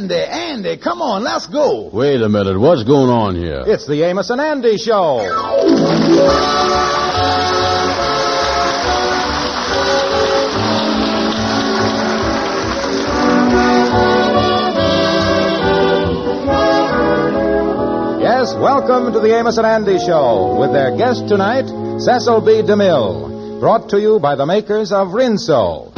Andy, come on, let's go. Wait a minute. What's going on here? It's the Amos and Andy Show. Yes, welcome to the Amos and Andy Show with their guest tonight, Cecil B. DeMille, brought to you by the makers of Rinso.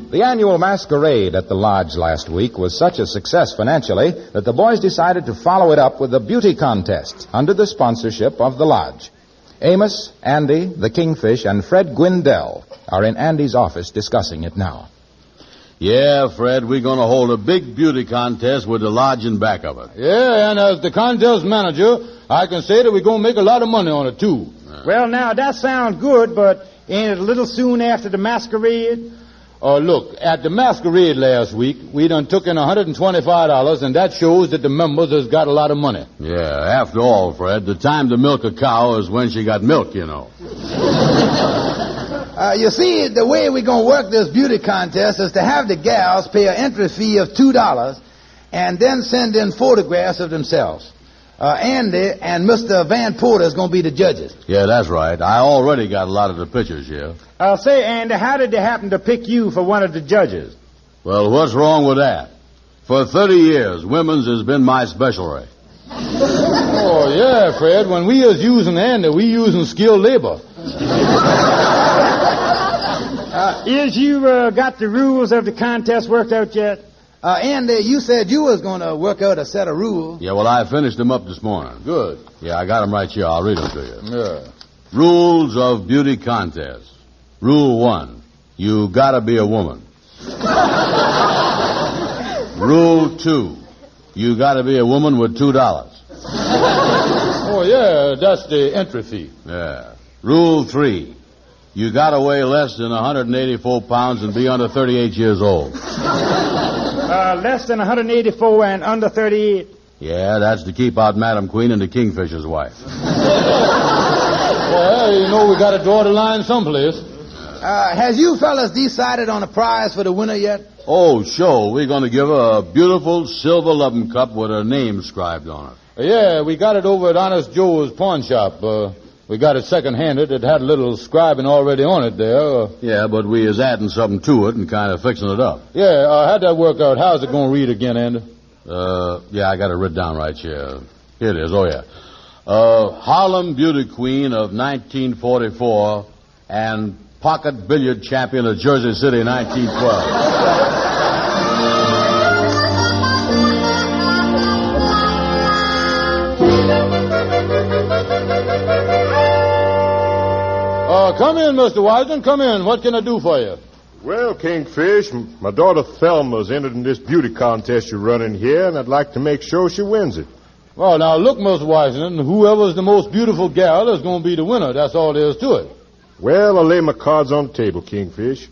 The annual masquerade at the lodge last week was such a success financially that the boys decided to follow it up with a beauty contest under the sponsorship of the lodge. Amos, Andy, the Kingfish, and Fred Gwindell are in Andy's office discussing it now. Yeah, Fred, we're going to hold a big beauty contest with the lodge in back of it. Yeah, and as the contest manager, I can say that we're going to make a lot of money on it, too. Well, now, that sounds good, but ain't it a little soon after the masquerade? Look, at the masquerade last week, we done took in $125, and that shows that the members has got a lot of money. Yeah, after all, Fred, the time to milk a cow is when she got milk, you know. You see, the way we're going to work this beauty contest is to have the gals pay an entry fee of $2 and then send in photographs of themselves. Andy and Mr. Van Porter is going to be the judges. Yeah, that's right. I already got a lot of the pictures here. Say, Andy, how did they happen to pick you for one of the judges? Well, what's wrong with that? For 30 years, women's has been my specialty. Oh, yeah, Fred. When we was using Andy, we using skilled labor. Is you got the rules of the contest worked out yet? Andy, you said you was going to work out a set of rules. Yeah, well, I finished them up this morning. Good. Yeah, I got them right here. I'll read them to you. Yeah. Rules of beauty contest. Rule 1, you gotta be a woman. Rule 2, you gotta be a woman with $2. Oh, yeah, that's the entry fee. Yeah. Rule 3, you gotta weigh less than 184 pounds and be under 38 years old. Less than 184 and under 38? Yeah, that's to keep out Madam Queen and the Kingfisher's wife. Well, you know, we got to draw the line someplace. Has you fellas decided on a prize for the winner yet? Oh, sure. We're going to give her a beautiful silver loving cup with her name inscribed on it. Yeah, we got it over at Honest Joe's pawn shop. We got it second-handed. It had a little scribing already on it there. Yeah, but we is adding something to it and kind of fixing it up. Yeah, how'd that work out? How's it going to read again, Andy? Yeah, I got it written down right here. Here it is. Oh, yeah. Harlem Beauty Queen of 1944 and Pocket Billiard Champion of Jersey City 1912. Come in, Mr. Wisden. Come in. What can I do for you? Well, Kingfish, my daughter Thelma's entered in this beauty contest you're running here, and I'd like to make sure she wins it. Well, now, look, Mr. Wisden, whoever's the most beautiful gal is going to be the winner. That's all there is to it. Well, I'll lay my cards on the table, Kingfish.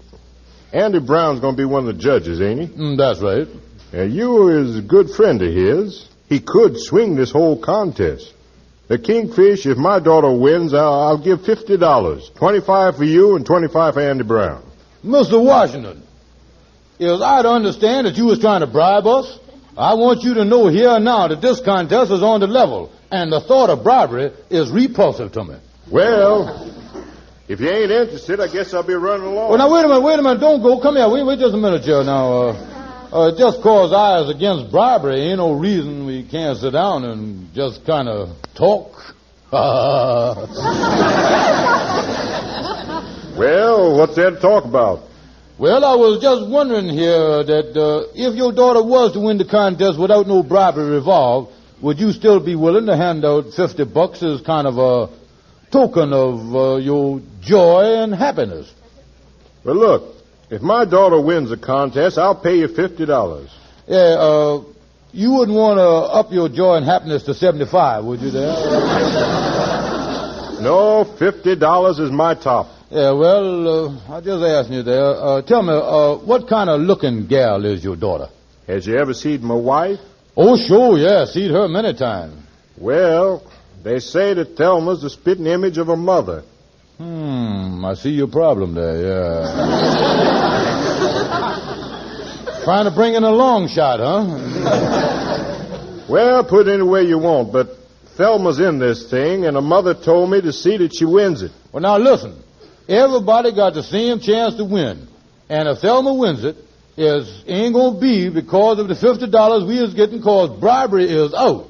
Andy Brown's going to be one of the judges, ain't he? That's right. You is a good friend of his. He could swing this whole contest. Kingfish, if my daughter wins, I'll give $50. 25 for you and 25 for Andy Brown. Mr. Washington, is I to understand that you was trying to bribe us? I want you to know here and now that this contest is on the level, and the thought of bribery is repulsive to me. Well, if you ain't interested, I guess I'll be running along. Well, now, wait a minute. Don't go. Come here. Wait just a minute here now. Just cause I is against bribery ain't no reason we can't sit down and just kind of talk. Well, what's there to talk about? Well, I was just wondering here that if your daughter was to win the contest without no bribery involved, would you still be willing to hand out $50 as kind of a token of your joy and happiness? Well, look, if my daughter wins the contest, I'll pay you $50. Yeah, you wouldn't want to up your joy and happiness to 75, would you there? No, $50 is my top. Yeah, well, I just asking you there. Tell me, what kind of looking gal is your daughter? Has you ever seen my wife? Oh, sure, yeah. Seen her many times. Well, they say that Thelma's the spitting image of her mother. I see your problem there, yeah. Trying to bring in a long shot, huh? Well, put it any way you want, but Thelma's in this thing, and her mother told me to see that she wins it. Well, now listen. Everybody got the same chance to win. And if Thelma wins it, it ain't going to be because of the $50 we is getting, because bribery is out.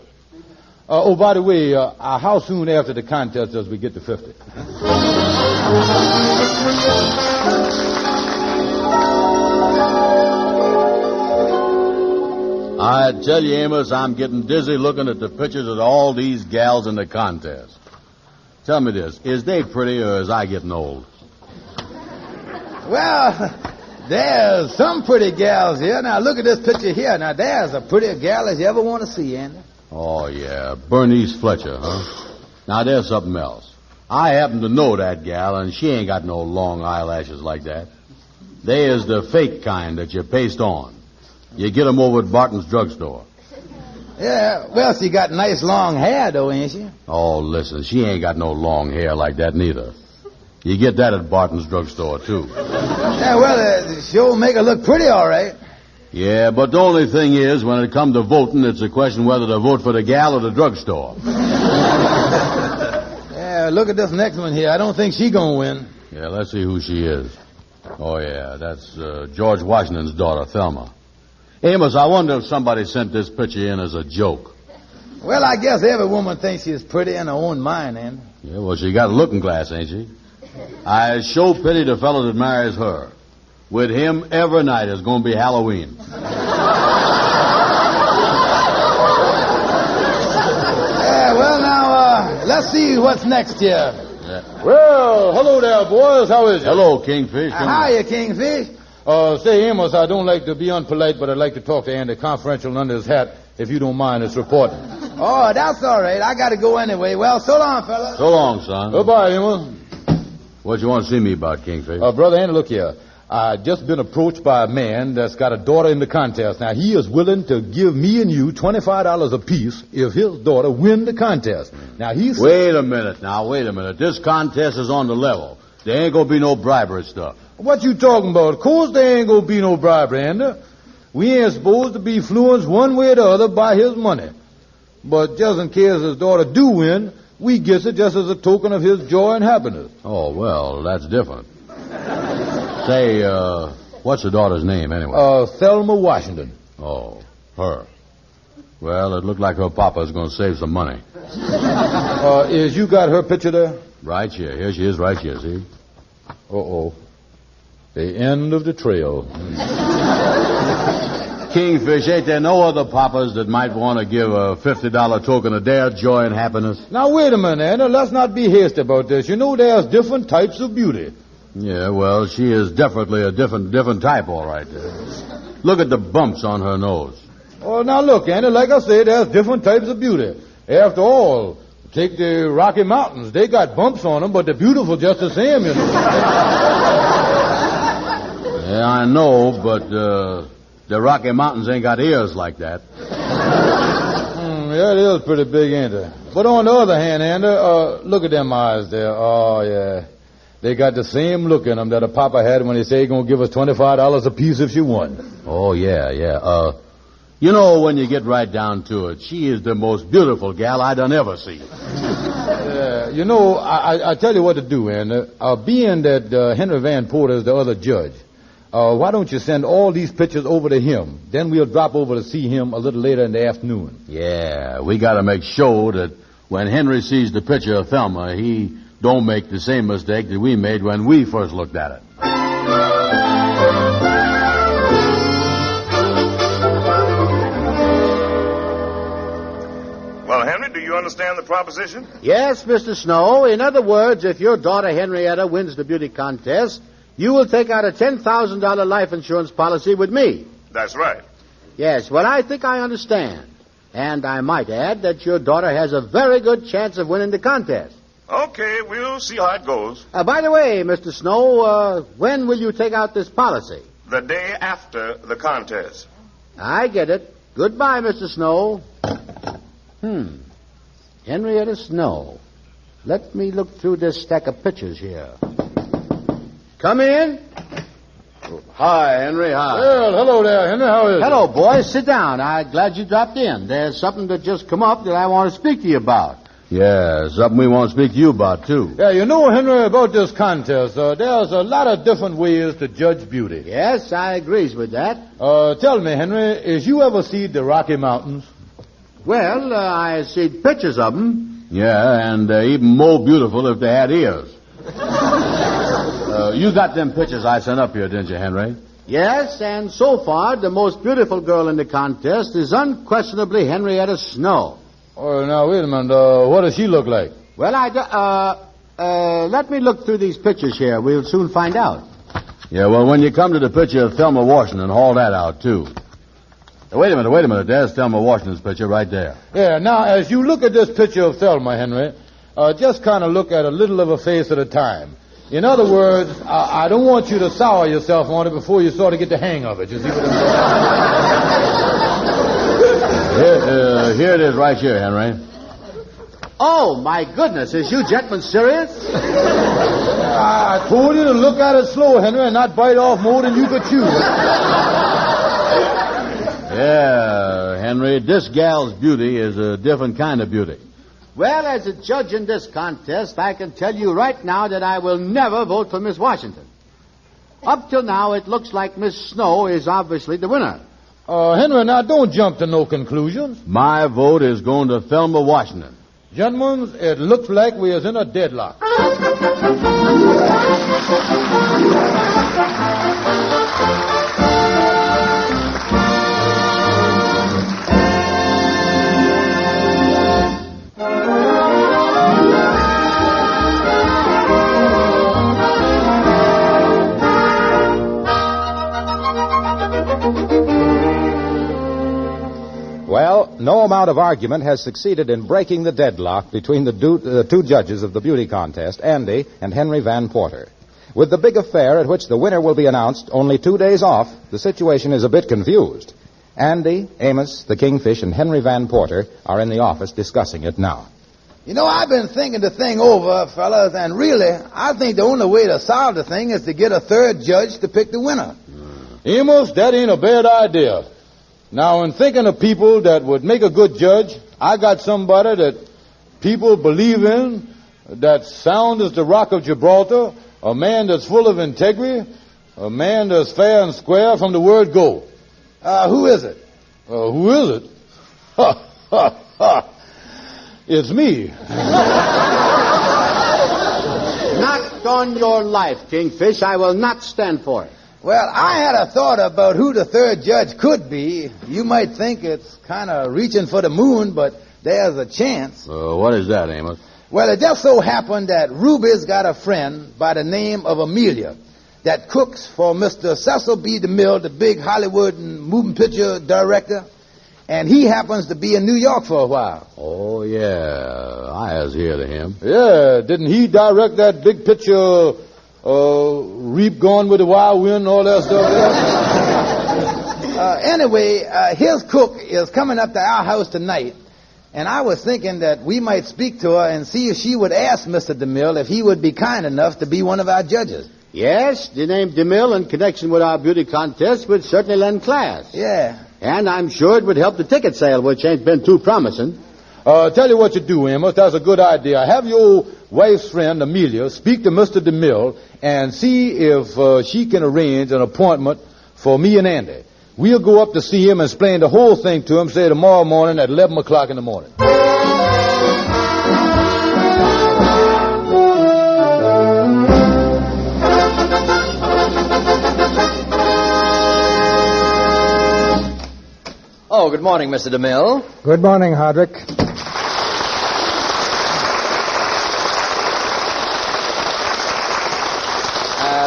Oh, by the way, how soon after the contest does we get the 50? I tell you, Amos, I'm getting dizzy looking at the pictures of all these gals in the contest. Tell me this, is they pretty or is I getting old? Well, there's some pretty gals here. Now, look at this picture here. Now, there's a prettier gal as you ever want to see, Andy. Oh, yeah, Bernice Fletcher, huh? Now, there's something else. I happen to know that gal, and she ain't got no long eyelashes like that. They is the fake kind that you paste on. You get 'em over at Barton's drugstore. Yeah, well, she got nice long hair, though, ain't she? Oh, listen, she ain't got no long hair like that neither. You get that at Barton's drugstore, too. Yeah, well, she'll make her look pretty, all right. Yeah, but the only thing is, when it comes to voting, it's a question whether to vote for the gal or the drugstore. Yeah, look at this next one here. I don't think she's going to win. Yeah, let's see who she is. Oh, yeah, that's George Washington's daughter, Thelma. Amos, I wonder if somebody sent this picture in as a joke. Well, I guess every woman thinks she's pretty in her own mind, Andy. Yeah, well, she got a looking glass, ain't she? I sure pity the fellow that marries her. With him, every night is going to be Halloween. Yeah, well, now, let's see what's next here. Yeah. Well, hello there, boys. How is it? Hello, Kingfish. Hiya, Kingfish. Say, Amos, I don't like to be unpolite, but I'd like to talk to Andy confidential under his hat, if you don't mind. It's reporting. Oh, that's all right. I got to go anyway. Well, so long, fella. So long, son. Goodbye, Amos. What you want to see me about, Kingfish? Brother Andy, look here. I just been approached by a man that's got a daughter in the contest. Now, he is willing to give me and you $25 apiece if his daughter win the contest. Now, he's... Wait a minute. This contest is on the level. There ain't going to be no bribery stuff. What you talking about? Of course there ain't gonna be no bribery, Andy. We ain't supposed to be influenced one way or the other by his money. But just in case his daughter do win, we gets it just as a token of his joy and happiness. Oh, well, that's different. Say, what's the daughter's name, anyway? Thelma Washington. Oh, her. Well, it looked like her papa's going to save some money. Is you got her picture there? Right here. Here she is, right here, see? Uh-oh. The end of the trail. Kingfish, ain't there no other papas that might want to give a $50 token of their joy and happiness? Now, wait a minute, Anna. Let's not be hasty about this. You know there's different types of beauty. Yeah, well, she is definitely a different type, all right. Look at the bumps on her nose. Oh, now look, Anna, like I said, there's different types of beauty. After all, take the Rocky Mountains. They got bumps on them, but they're beautiful just the same, you know. Yeah, I know, but the Rocky Mountains ain't got ears like that. Yeah, it is pretty big, ain't it? But on the other hand, Andy, look at them eyes there. Oh, yeah. They got the same look in them that a papa had when he said he's going to give us $25 apiece if she won. Oh, yeah. You know, when you get right down to it, she is the most beautiful gal I done ever seen. Yeah, you know, I tell you what to do, Andy. Being that Henry Van Porter is the other judge, why don't you send all these pictures over to him? Then we'll drop over to see him a little later in the afternoon. Yeah, we got to make sure that when Henry sees the picture of Thelma, he don't make the same mistake that we made when we first looked at it. Well, Henry, do you understand the proposition? Yes, Mr. Snow. In other words, if your daughter Henrietta wins the beauty contest, you will take out a $10,000 life insurance policy with me. That's right. Yes, well, I think I understand. And I might add that your daughter has a very good chance of winning the contest. Okay, we'll see how it goes. By the way, Mr. Snow, when will you take out this policy? The day after the contest. I get it. Goodbye, Mr. Snow. Henrietta Snow. Let me look through this stack of pictures here. Come in. Hi, Henry. Hi. Well, hello there, Henry. How is Hello, boys. Sit down. I'm glad you dropped in. There's something that just come up that I want to speak to you about. Yeah, something we want to speak to you about, too. Yeah, you know, Henry, about this contest, there's a lot of different ways to judge beauty. Yes, I agrees with that. Tell me, Henry, is you ever seen the Rocky Mountains? Well, I seen pictures of them. Yeah, and even more beautiful if they had ears. You got them pictures I sent up here, didn't you, Henry? Yes, and so far, the most beautiful girl in the contest is unquestionably Henrietta Snow. Oh, now, wait a minute. What does she look like? Well, let me look through these pictures here. We'll soon find out. Yeah, well, when you come to the picture of Thelma Washington, haul that out, too. Wait a minute. There's Thelma Washington's picture right there. Yeah, now, as you look at this picture of Thelma, Henry, just kind of look at a little of her face at a time. In other words, I don't want you to sour yourself on it before you sort of get the hang of it. You see what I'm saying? Here it is right here, Henry. Oh, my goodness. Is you gentlemen serious? I told you to look at it slow, Henry, and not bite off more than you could chew. Yeah, Henry, this gal's beauty is a different kind of beauty. Well, as a judge in this contest, I can tell you right now that I will never vote for Miss Washington. Up till now, it looks like Miss Snow is obviously the winner. Henry, now don't jump to no conclusions. My vote is going to Thelma Washington. Gentlemen, it looks like we is in a deadlock. Well, no amount of argument has succeeded in breaking the deadlock between the two judges of the beauty contest, Andy and Henry Van Porter. With the big affair at which the winner will be announced only 2 days off, the situation is a bit confused. Andy, Amos, the Kingfish, and Henry Van Porter are in the office discussing it now. You know, I've been thinking the thing over, fellas, and really, I think the only way to solve the thing is to get a third judge to pick the winner. Amos, that ain't a bad idea. Now, in thinking of people that would make a good judge, I got somebody that people believe in, that's sound as the rock of Gibraltar, a man that's full of integrity, a man that's fair and square from the word go. Who is it? Who is it? Ha, ha, ha. It's me. Not on your life, Kingfish. I will not stand for it. Well, I had a thought about who the third judge could be. You might think it's kind of reaching for the moon, but there's a chance. What is that, Amos? Well, it just so happened that Ruby's got a friend by the name of Amelia that cooks for Mr. Cecil B. DeMille, the big Hollywood moving picture director, and he happens to be in New York for a while. Oh, yeah. I has heard of him. Yeah, didn't he direct that big picture, Reap Gone with the Wild Wind and all that stuff? Anyway, his cook is coming up to our house tonight, and I was thinking that we might speak to her and see if she would ask Mr. DeMille if he would be kind enough to be one of our judges. Yes, the name DeMille in connection with our beauty contest would certainly lend class. Yeah. And I'm sure it would help the ticket sale, which ain't been too promising. Tell you what you do, Amos. That's a good idea. Have your wife's friend, Amelia, speak to Mr. DeMille and see if she can arrange an appointment for me and Andy. We'll go up to see him and explain the whole thing to him, say, tomorrow morning at 11 o'clock in the morning. Oh, good morning, Mr. DeMille. Good morning, Hardwick.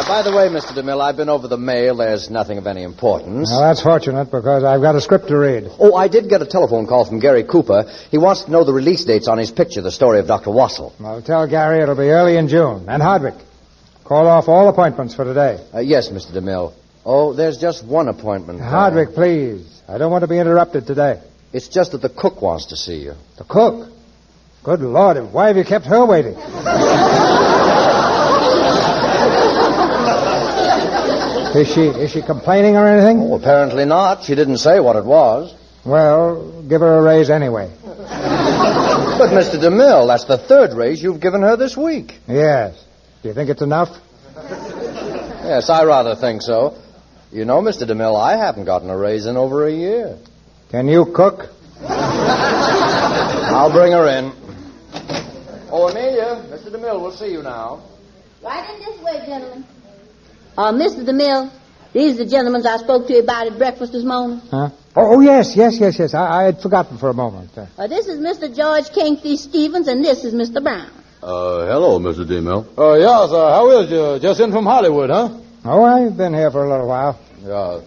By the way, Mr. DeMille, I've been over the mail. There's nothing of any importance. Well, that's fortunate because I've got a script to read. Oh, I did get a telephone call from Gary Cooper. He wants to know the release dates on his picture, The Story of Dr. Wassel. I'll tell Gary it'll be early in June. And Hardwick, call off all appointments for today. Yes, Mr. DeMille. Oh, there's just one appointment. Hardwick, please. I don't want to be interrupted today. It's just that the cook wants to see you. The cook? Good Lord, why have you kept her waiting? Is she complaining or anything? Oh, apparently not. She didn't say what it was. Well, give her a raise anyway. But, Mr. DeMille, that's the third raise you've given her this week. Yes. Do you think it's enough? Yes, I rather think so. You know, Mr. DeMille, I haven't gotten a raise in over a year. Can you cook? I'll bring her in. Oh, Amelia, Mr. DeMille will see you now. Right in this way, gentlemen. Mr. DeMille, these are the gentlemen I spoke to you about at breakfast this morning. Huh? Oh, yes. I had forgotten for a moment. This is Mr. George Kingfish Stevens, and this is Mr. Brown. Hello, Mr. DeMille. Yes, how is you? Just in from Hollywood, huh? Oh, I've been here for a little while. Yeah.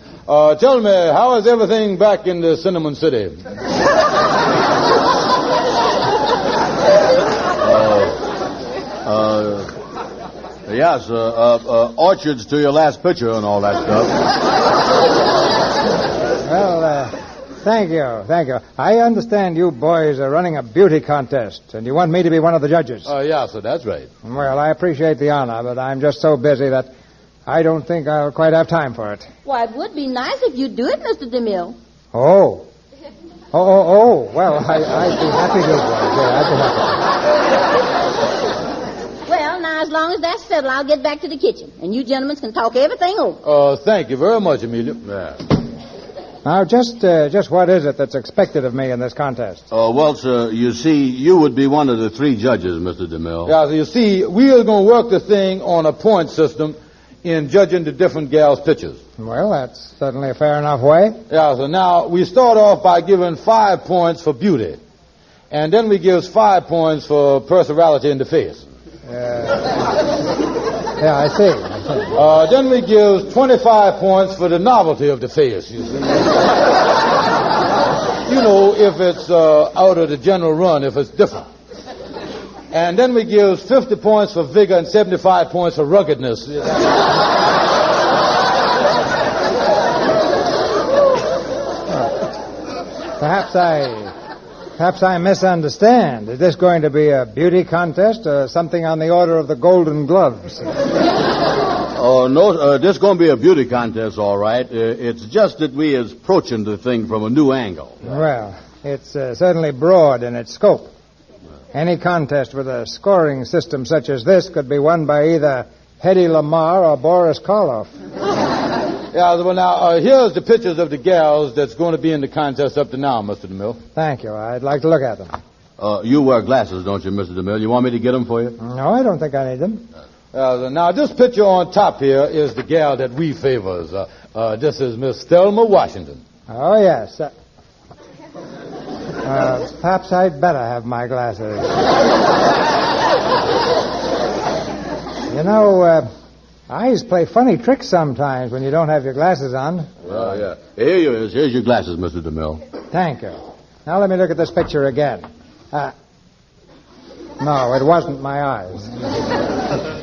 Tell me, how is everything back in the Cinnamon City? Yes, orchards to your last picture and all that stuff. Well, thank you. I understand you boys are running a beauty contest, and you want me to be one of the judges. Yeah, sir, that's right. Well, I appreciate the honor, but I'm just so busy that I don't think I'll quite have time for it. Why, it would be nice if you'd do it, Mr. DeMille. Oh. Well, I'd be happy to, boys. Yeah, I'd be happy. Well, now, as long as that's settled, I'll get back to the kitchen, and you gentlemen can talk everything over. Thank you very much, Amelia. Yeah. Now, just what is it that's expected of me in this contest? Well, sir, you see, you would be one of the three judges, Mr. DeMille. Yeah, so you see, we are going to work the thing on a point system in judging the different gals' pictures. Well, that's certainly a fair enough way. Yeah, so now we start off by giving 5 points for beauty. And then we give 5 points for personality in the face. Yeah, I see. Then we give 25 points for the novelty of the face, you see. You know, if it's out of the general run, if it's different. And then we give 50 points for vigor and 75 points for ruggedness. Perhaps I misunderstand. Is this going to be a beauty contest or something on the order of the Golden Gloves? Oh, no, this is going to be a beauty contest, all right. It's just that we is approaching the thing from a new angle. Well, it's certainly broad in its scope. Any contest with a scoring system such as this could be won by either Hedy Lamarr or Boris Karloff. Yeah, well, now, here's the pictures of the gals that's going to be in the contest up to now, Mr. DeMille. Thank you. I'd like to look at them. You wear glasses, don't you, Mr. DeMille? You want me to get them for you? No, I don't think I need them. Now, this picture on top here is the gal that we favors. This is Miss Thelma Washington. Oh, yes. Perhaps I'd better have my glasses. You know, eyes play funny tricks sometimes when you don't have your glasses on. Oh, yeah. Here you is. Here's your glasses, Mr. DeMille. Thank you. Now let me look at this picture again. No, it wasn't my eyes.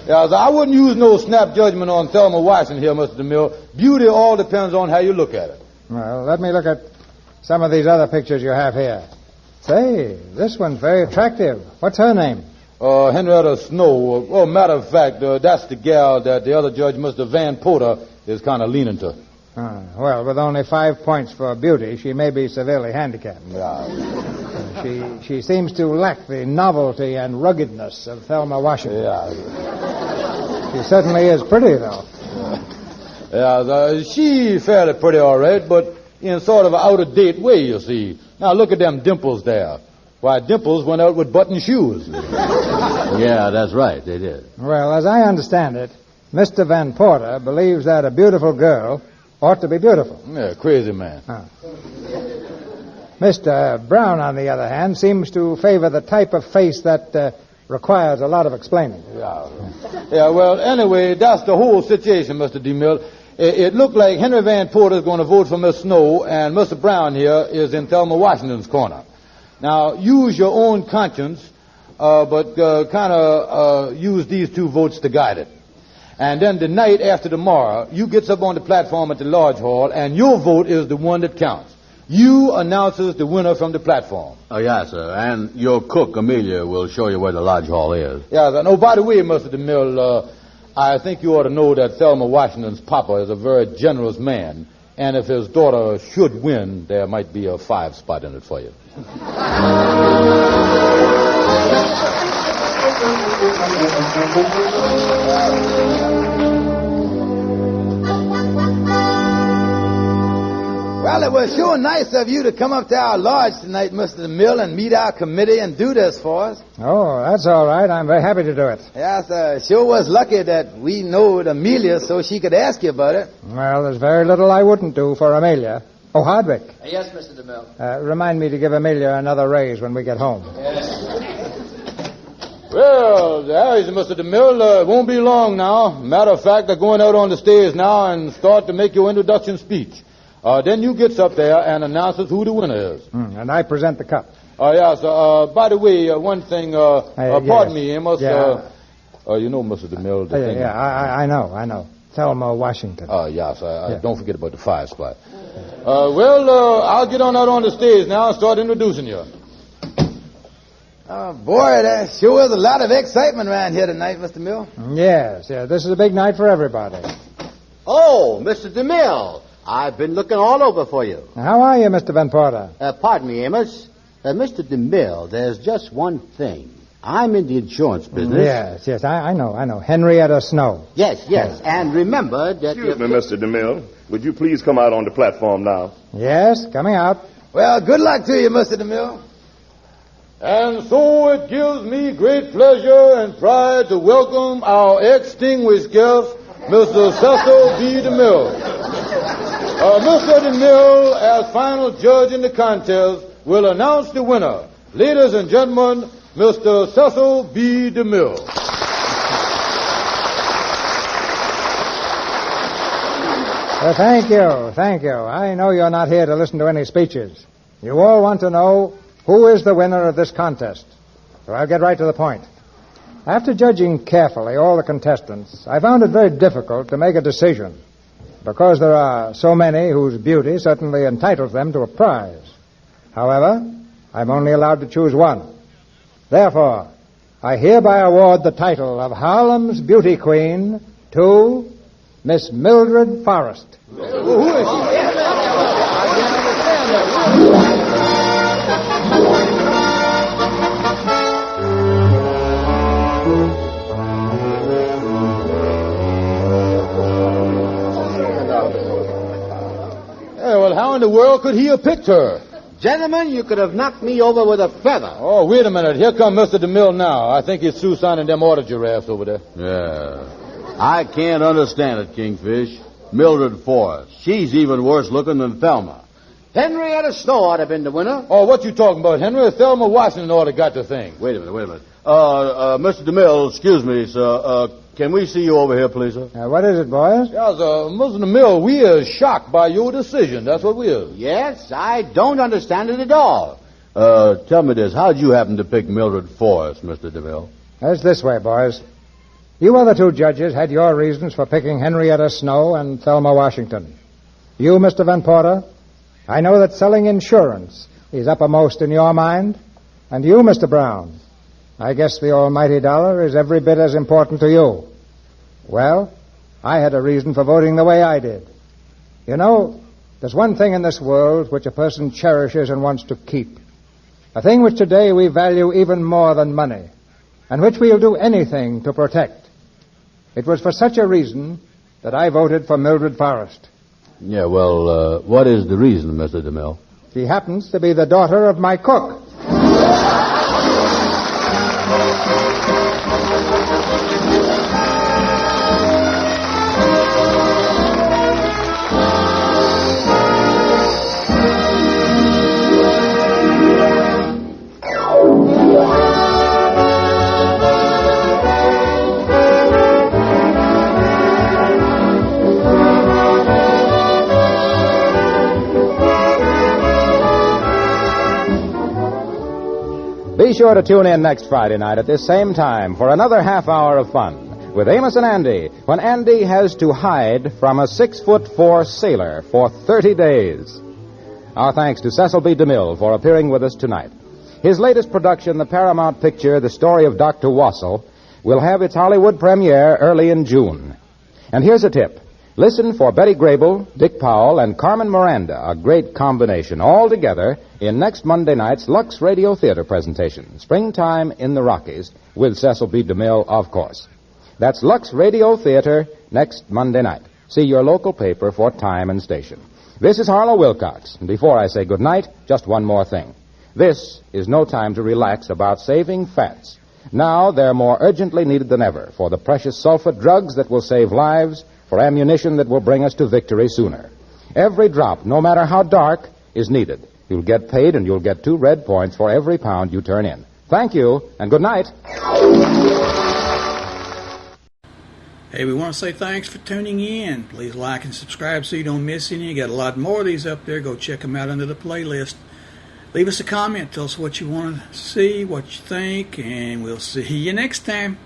Yeah, so I wouldn't use no snap judgment on Thelma Washington here, Mr. DeMille. Beauty all depends on how you look at it. Well, let me look at some of these other pictures you have here. Say, this one's very attractive. What's her name? Henrietta Snow. Oh, matter of fact, that's the gal that the other judge, Mr. Van Porter, is kind of leaning to. Well, with only 5 points for beauty, she may be severely handicapped. Yeah. She seems to lack the novelty and ruggedness of Thelma Washington. Yeah. She certainly is pretty, though. Yeah, she's fairly pretty, all right, but in sort of an out-of-date way, you see. Now, look at them dimples there. Why, dimples went out with button shoes. Yeah, that's right. They did. Well, as I understand it, Mr. Van Porter believes that a beautiful girl ought to be beautiful. Yeah, crazy man. Mr. Brown, on the other hand, seems to favor the type of face that requires a lot of explaining. Yeah, well, anyway, that's the whole situation, Mr. DeMille. It looked like Henry Van Porter is going to vote for Miss Snow, and Mr. Brown here is in Thelma Washington's corner. Now, use your own conscience, but kind of use these two votes to guide it. And then the night after tomorrow, you gets up on the platform at the Lodge Hall, and your vote is the one that counts. You announces the winner from the platform. Oh, yes, sir. And your cook, Amelia, will show you where the Lodge Hall is. Yeah, and oh, by the way, Mr. DeMille, I think you ought to know that Thelma Washington's papa is a very generous man, and if his daughter should win, there might be a 5 spot in it for you. Well, it was sure nice of you to come up to our lodge tonight, Mr. DeMille, and meet our committee and do this for us. Oh, that's all right. I'm very happy to do it. Yes, sure was lucky that we knowed Amelia so she could ask you about it. Well, there's very little I wouldn't do for Amelia. Oh, Hardwick. Yes, Mr. DeMille. Remind me to give Amelia another raise when we get home. Well, there is Mr. DeMille. It won't be long now. Matter of fact, they're going out on the stage now and start to make your introduction speech. Then you gets up there and announces who the winner is. And I present the cup. Yes. By the way, one thing. Pardon me, Amos. Yeah. You know, Mr. DeMille. I know. Thelma Washington. Yes. Don't forget about the 5 spot. I'll get on out on the stage now and start introducing you. Oh, boy, there sure is a lot of excitement around here tonight, Mr. Mill. Yes. This is a big night for everybody. Oh, Mr. DeMille. I've been looking all over for you. How are you, Mr. Van Porter? Pardon me, Amos. Mr. DeMille, there's just one thing. I'm in the insurance business. Yes, I know. Henrietta Snow. Yes. And remember that... Excuse me, Mr. DeMille. Would you please come out on the platform now? Yes, coming out. Well, good luck to you, Mr. DeMille. And so it gives me great pleasure and pride to welcome our extinguished guest, Mr. Cecil B. DeMille. Mr. DeMille, as final judge in the contest, will announce the winner. Ladies and gentlemen, Mr. Cecil B. DeMille. Thank you. I know you're not here to listen to any speeches. You all want to know who is the winner of this contest. So I'll get right to the point. After judging carefully all the contestants, I found it very difficult to make a decision, because there are so many whose beauty certainly entitles them to a prize. However, I'm only allowed to choose one. Therefore, I hereby award the title of Harlem's Beauty Queen to Miss Mildred Forrest. Who is she? How in the world could he have picked her? Gentlemen, you could have knocked me over with a feather. Oh, wait a minute. Here comes Mr. DeMille now. I think he's through signing them order giraffes over there. Yeah. I can't understand it, Kingfish. Mildred Forrest. She's even worse looking than Thelma. Henrietta Snow ought to have been the winner. Oh, what you talking about, Henry? Thelma Washington ought to got the thing. Wait a minute. Mr. DeMille, excuse me, sir. Can we see you over here, please, sir? What is it, boys? Yes, Mr. DeMille, we are shocked by your decision. That's what we are. Yes, I don't understand it at all. Tell me this. How'd you happen to pick Mildred Forrest, Mr. DeMille? It's this way, boys. You other two judges had your reasons for picking Henrietta Snow and Thelma Washington. You, Mr. Van Porter, I know that selling insurance is uppermost in your mind. And you, Mr. Brown, I guess the almighty dollar is every bit as important to you. Well, I had a reason for voting the way I did. You know, there's one thing in this world which a person cherishes and wants to keep. A thing which today we value even more than money, and which we'll do anything to protect. It was for such a reason that I voted for Mildred Forrest. Yeah, well, what is the reason, Mr. DeMille? She happens to be the daughter of my cook. Be sure to tune in next Friday night at this same time for another half hour of fun with Amos and Andy, when Andy has to hide from a 6'4" sailor for 30 days. Our thanks to Cecil B. DeMille for appearing with us tonight. His latest production, the Paramount picture, The Story of Dr. Wassel, will have its Hollywood premiere early in June. And here's a tip. Listen for Betty Grable, Dick Powell, and Carmen Miranda, a great combination, all together in next Monday night's Lux Radio Theater presentation, Springtime in the Rockies, with Cecil B. DeMille, of course. That's Lux Radio Theater next Monday night. See your local paper for time and station. This is Harlow Wilcox, and before I say goodnight, just one more thing. This is no time to relax about saving fats. Now they're more urgently needed than ever for the precious sulfate drugs that will save lives, for ammunition that will bring us to victory sooner. Every drop, no matter how dark, is needed. You'll get paid, and you'll get 2 red points for every pound you turn in. Thank you, and good night. Hey, we want to say thanks for tuning in. Please like and subscribe so you don't miss any. You got a lot more of these up there. Go check them out under the playlist. Leave us a comment. Tell us what you want to see, what you think, and we'll see you next time.